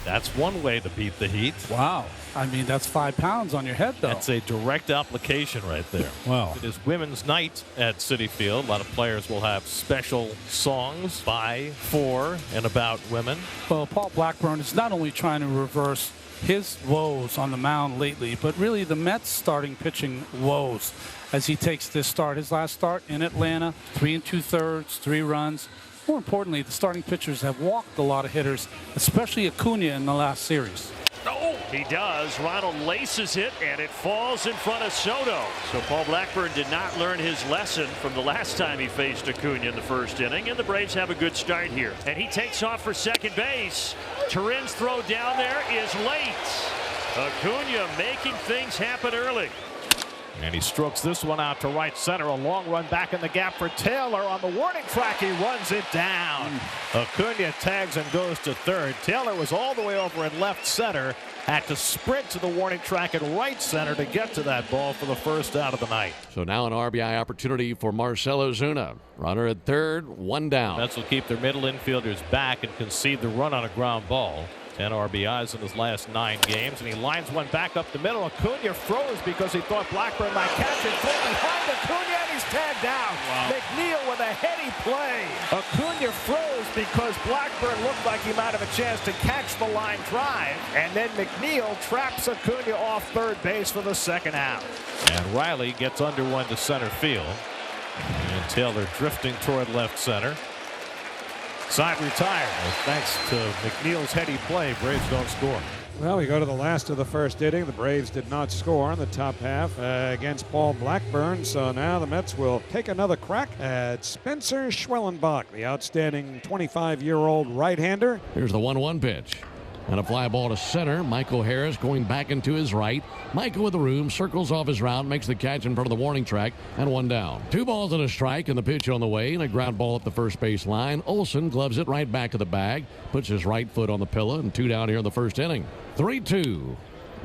That's one way to beat the heat. Wow. I mean, that's 5 pounds on your head, though. That's a direct application right there. Wow. It is Women's Night at Citi Field. A lot of players will have special songs by, for, and about women. Well, Paul Blackburn is not only trying to reverse his woes on the mound lately, but really the Mets starting pitching woes as he takes this start. His last start in Atlanta, 3 2/3, 3 runs. More importantly, the starting pitchers have walked a lot of hitters, especially Acuña in the last series. Oh, he does. Ronald laces it, and it falls in front of Soto. So Paul Blackburn did not learn his lesson from the last time he faced Acuña in the first inning, and the Braves have a good start here. And he takes off for second base. Turin's throw down there is late. Acuña making things happen early. And he strokes this one out to right center. A long run back in the gap for Taylor. On the warning track, he runs it down. Acuña tags and goes to third. Taylor was all the way over in left center. Had to sprint to the warning track in right center to get to that ball for the first out of the night. So now an RBI opportunity for Marcell Ozuna. Runner at third, 1 down. Mets will keep their middle infielders back and concede the run on a ground ball. 10 RBIs in his last 9 games, and he lines one back up the middle. Acuña froze because he thought Blackburn might catch it. Throw behind Acuña, and he's tagged down. Wow. McNeil with a heady play. Acuña froze because Blackburn looked like he might have a chance to catch the line drive, and then McNeil traps Acuña off third base for the second out. And Riley gets under one to center field, and Taylor drifting toward left center. Side retired. Thanks to McNeil's heady play, Braves don't score. Well, we go to the last of the first inning. The Braves did not score in the top half against Paul Blackburn. So now the Mets will take another crack at Spencer Schwellenbach, the outstanding 25-year-old right-hander. Here's the 1-1 pitch. And a fly ball to center. Michael Harris going back into his right. Michael with the room, circles off his route, makes the catch in front of the warning track, and 1 down. 2 balls and a strike, and the pitch on the way, and a ground ball up the first base line. Olson gloves it right back to the bag, puts his right foot on the pillow, and 2 down here in the first inning. 3-2.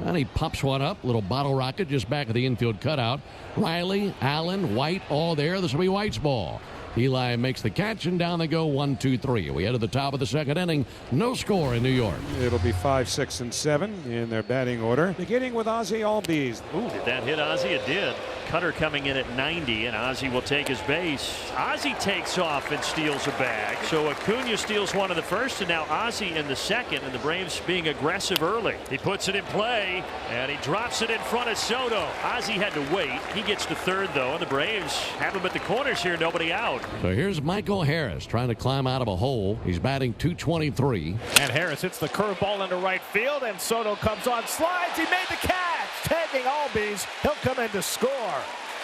And he pops one up. Little bottle rocket just back of the infield cutout. Riley, Allen, White, all there. This will be White's ball. Eli makes the catch, and down they go 1, 2, 3. We head to the top of the second inning. No score in New York. It'll be 5, 6, and 7 in their batting order, beginning with Ozzie Albies. Ooh, did that hit Ozzie? It did. Cutter coming in at 90, and Ozzie will take his base. Ozzie takes off and steals a bag. So Acuña steals one in the first, and now Ozzie in the second, and the Braves being aggressive early. He puts it in play, and he drops it in front of Soto. Ozzie had to wait. He gets to third, though, and the Braves have him at the corners here, nobody out. So here's Michael Harris trying to climb out of a hole. He's batting .223. And Harris hits the curveball into right field, and Soto comes on, slides. He made the catch, tagging Albies. He'll come in to score.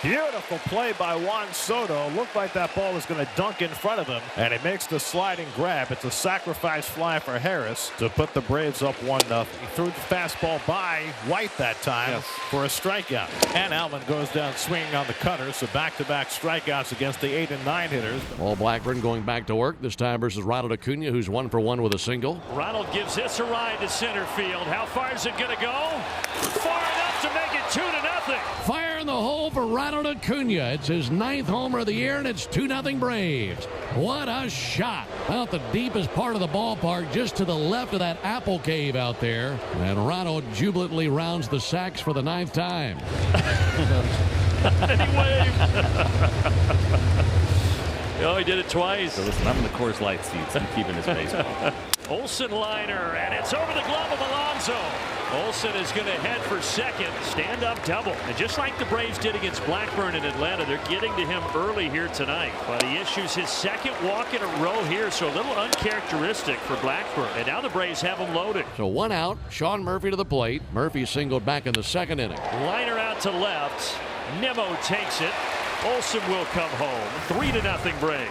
Beautiful play by Juan Soto. Looked like that ball was going to dunk in front of him, and he makes the sliding grab. It's a sacrifice fly for Harris to put the Braves up 1-0. He threw the fastball by White that time for a strikeout. And Allen goes down swinging on the cutter, so back-to-back strikeouts against the 8 and 9 hitters. Paul Blackburn going back to work, this time versus Ronald Acuña, who's 1 for 1 with a single. Ronald gives this a ride to center field. How far is it going to go? Far enough to make it 2-0. Fire in the hole for Ronald Acuña. It's his 9th homer of the year, and it's 2-0 Braves. What a shot. Out the deepest part of the ballpark, just to the left of that apple cave out there. And Ronald jubilantly rounds the sacks for the 9th time. Anyway. Oh, he did it twice. So listen, I'm in the Coors Light seats. I'm keeping his baseball. Olson liner, and it's over the glove of Alonso. Olson is going to head for second. Stand-up double. And just like the Braves did against Blackburn in Atlanta, they're getting to him early here tonight. But he issues his second walk in a row here, so a little uncharacteristic for Blackburn. And now the Braves have him loaded. So 1 out. Sean Murphy to the plate. Murphy singled back in the second inning. Liner out to left. Nemo takes it. Olson will come home. 3-0 Braves.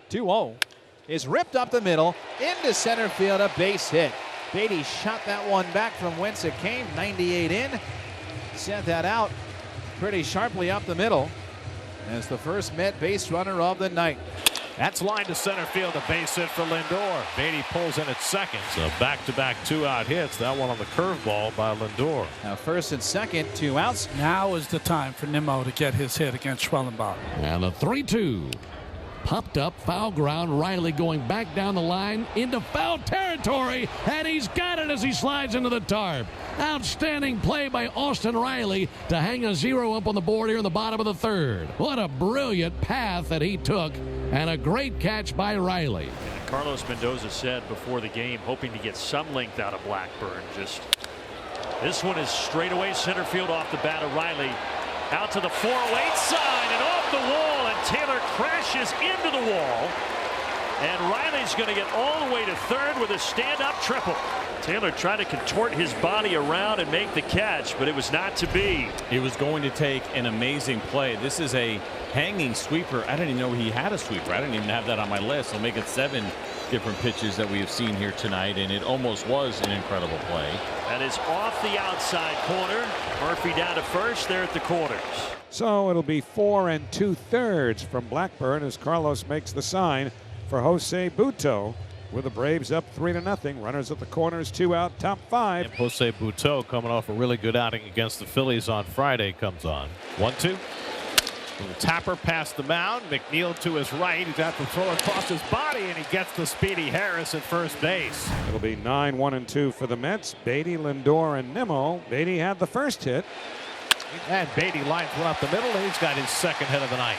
2-0 is ripped up the middle into center field, a base hit. Beatty shot that one back from whence it came, 98 in. Sent that out pretty sharply up the middle as the first Met base runner of the night. That's line to center field, a base hit for Lindor. Beatty pulls in at second. So back-to-back 2-out hits. That one on the curveball by Lindor. Now first and second, 2 outs. Now is the time for Nimmo to get his hit against Schwellenbach. And a 3-2. popped up, foul ground. Riley going back down the line into foul territory, and he's got it as he slides into the tarp. Outstanding play by Austin Riley to hang a 0 up on the board here in the bottom of the third. What a brilliant path that he took, and a great catch by Riley. Carlos Mendoza said before the game, hoping to get some length out of Blackburn. Just this one is straight away center field off the bat of Riley. Out to the 408 side and off the wall, and Taylor crashes into the wall. And Riley's going to get all the way to third with a stand-up triple. Taylor tried to contort his body around and make the catch, but it was not to be. He was going to take an amazing play. This is a hanging sweeper. I didn't even know he had a sweeper. I didn't even have that on my list. I'll make it 7 different pitches that we have seen here tonight, and it almost was an incredible play. That is off the outside corner. Murphy down to first there at the corners. So it'll be 4 2/3 from Blackburn as Carlos makes the sign for Jose Buto, with the Braves up 3-0. Runners at the corners, 2 out, top 5. And Jose Buto, coming off a really good outing against the Phillies on Friday, comes on. 1-2. Little tapper past the mound. McNeil to his right. He's got the throw across his body, and he gets the speedy Harris at first base. It'll be 9-1-2 for the Mets. Beatty, Lindor, and Nimmo. Beatty had the first hit. And Beatty lines one up the middle, and he's got his second hit of the night.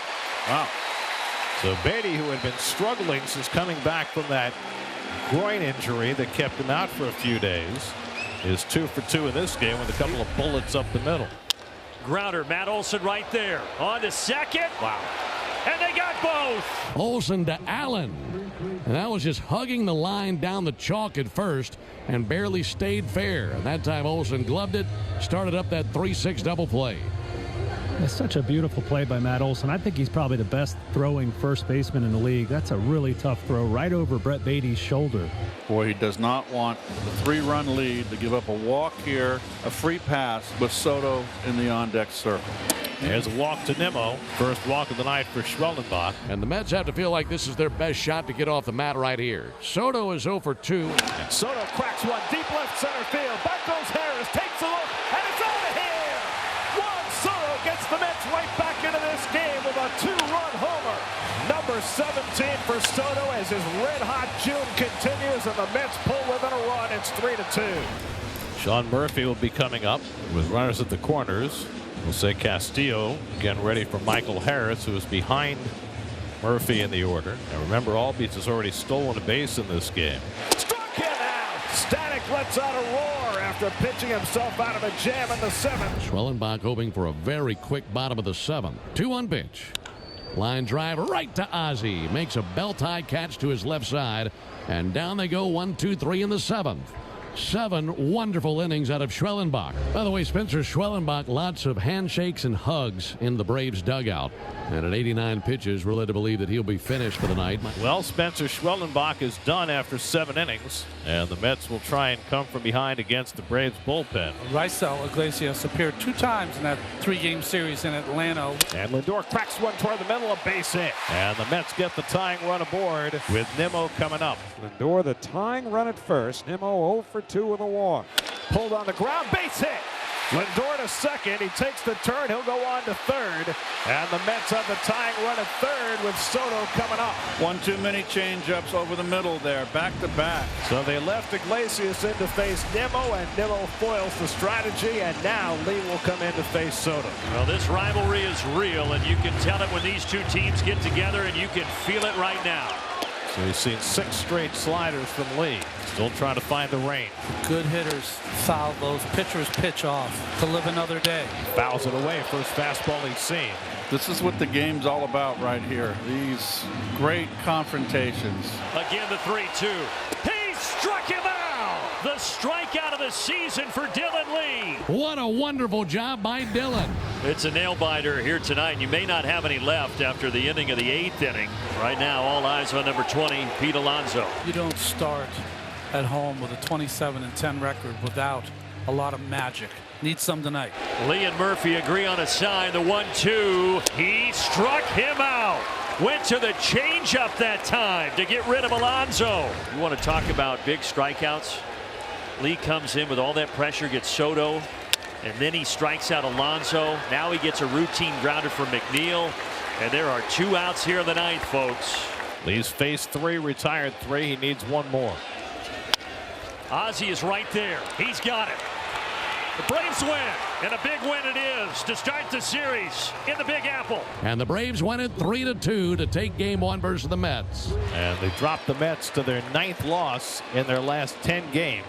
Wow. So Beatty, who had been struggling since coming back from that groin injury that kept him out for a few days, is 2 for 2 in this game with a couple of bullets up the middle. Grounder, Matt Olson right there. On to second. Wow. And they got both. Olson to Allen. And that was just hugging the line down the chalk at first and barely stayed fair. And that time Olson gloved it, started up that 3-6 double play. It's such a beautiful play by Matt Olson. I think he's probably the best throwing first baseman in the league. That's a really tough throw right over Brett Beatty's shoulder. Boy, he does not want the 3-run lead to give up a walk here, a free pass with Soto in the on-deck circle. There's a walk to Nimmo. First walk of the night for Schwellenbach. And the Mets have to feel like this is their best shot to get off the mat right here. Soto is 0 for 2. And Soto cracks one deep left center field. Back goes Harris. Takes a look. And it's out of here. Juan Soto gets the Mets right back into this game with a 2-run homer. Number 17 for Soto as his red-hot June continues, and the Mets pull within a run. It's 3-2. Sean Murphy will be coming up with runners at the corners. Jose Castillo again ready for Michael Harris, who is behind Murphy in the order. And remember, Albies has already stolen a base in this game. Struck him out. Static lets out a roar after pitching himself out of a jam in the 7th. Schwellenbach hoping for a very quick bottom of the 7th. 2-1 pitch. Line drive right to Ozzie. Makes a belt-high catch to his left side. And down they go 1-2-3 in the 7th. 7 wonderful innings out of Schwellenbach. By the way, Spencer Schwellenbach, lots of handshakes and hugs in the Braves dugout. And at 89 pitches, we're led to believe that he'll be finished for the night. Well, Spencer Schwellenbach is done after 7 innings, and the Mets will try and come from behind against the Braves bullpen. Raisel Iglesias appeared 2 times in that 3-game series in Atlanta. And Lindor cracks one toward the middle, a base hit. And the Mets get the tying run aboard with Nimmo coming up. Lindor the tying run at first. Nimmo 0 for 2 with a walk. Pulled on the ground, base hit. Lindor to second. He takes the turn. He'll go on to third. And the Mets have the tying run at third with Soto coming up. One too many changeups over the middle there, back to back. So they left Iglesias in to face Nimmo, and Nimmo foils the strategy, and now Lee will come in to face Soto. Well, this rivalry is real, and you can tell it when these two teams get together, and you can feel it right now. So he's seen 6 straight sliders from Lee. Still trying to find the range. Good hitters foul those pitchers pitch off to live another day. Fouls it away. First fastball he's seen. This is what the game's all about right here. These great confrontations. Again, the 3-2. He struck him out. The strikeout of the season for Dylan Lee. What a wonderful job by Dylan. It's a nail-biter here tonight. You may not have any left after the ending of the 8th inning. Right now, all eyes on number 20, Pete Alonso. You don't start at home with a 27-10 record without a lot of magic. Need some tonight. Lee and Murphy agree on a sign. The 1-2. He struck him out. Went to the changeup that time to get rid of Alonso. You want to talk about big strikeouts? Lee comes in with all that pressure, gets Soto, and then he strikes out Alonso. Now he gets a routine grounder from McNeil. And there are 2 outs here in the ninth, folks. He's faced 3, retired 3. He needs 1 more. Ozzie is right there. He's got it. The Braves win, and a big win it is to start the series in the Big Apple. And the Braves win it 3-2 to take Game 1 versus the Mets. And they dropped the Mets to their 9th loss in their last 10 games.